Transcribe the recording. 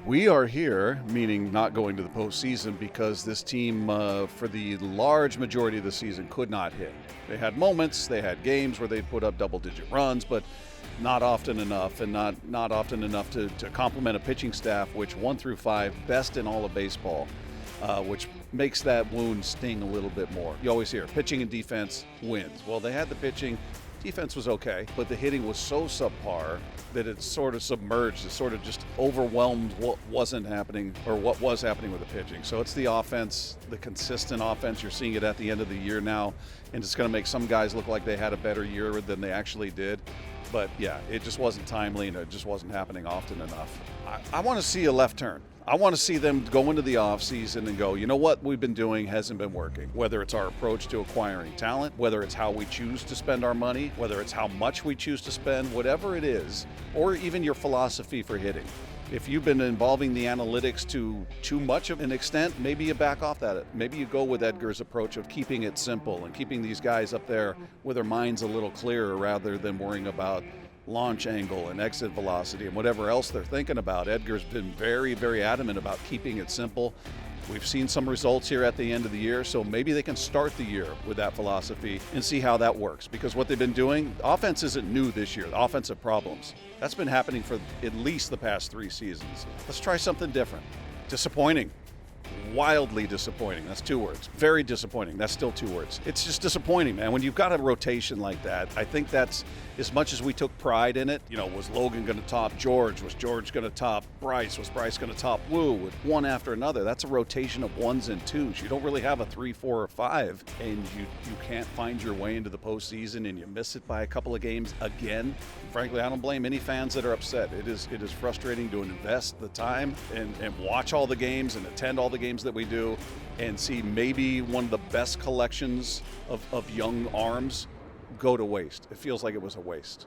We are here, meaning not going to the postseason, because this team, for the large majority of the season, could not hit. They had moments, they had games where they put up double-digit runs, but not often enough, and not often enough to complement a pitching staff, which 1 through 5, best in all of baseball, which makes that wound sting a little bit more. You always hear pitching and defense wins. Well, they had the pitching. Defense was okay, but the hitting was so subpar that it sort of submerged, it sort of just overwhelmed what wasn't happening or what was happening with the pitching. So it's the offense, the consistent offense. You're seeing it at the end of the year now, and it's going to make some guys look like they had a better year than they actually did. But yeah, it just wasn't timely, and it just wasn't happening often enough. I want to see a left turn. I want to see them go into the offseason and go, you know what we've been doing hasn't been working. Whether it's our approach to acquiring talent, whether it's how we choose to spend our money, whether it's how much we choose to spend, whatever it is, or even your philosophy for hitting. If you've been involving the analytics to too much of an extent, maybe you back off that. Maybe you go with Edgar's approach of keeping it simple and keeping these guys up there with their minds a little clearer rather than worrying about launch angle and exit velocity and whatever else they're thinking about. Edgar's been very, very adamant about keeping it simple. We've seen some results here at the end of the year, so maybe they can start the year with that philosophy and see how that works. Because what they've been doing, the offense isn't new this year, the offensive problems. That's been happening for at least the past 3 seasons. Let's try something different. Disappointing. Wildly disappointing. That's 2 words. Very disappointing. That's still 2 words. It's just disappointing, man. When you've got a rotation like that, I think that's, as much as we took pride in it, was Logan going to top George? Was George going to top Bryce? Was Bryce going to top Woo? With one after another. That's a rotation of 1s and 2s. You don't really have a 3, 4, or 5, and you can't find your way into the postseason, and you miss it by a couple of games again. Frankly, I don't blame any fans that are upset. It is frustrating to invest the time and watch all the games and attend all the games that we do and see maybe one of the best collections of young arms go to waste. It feels like it was a waste.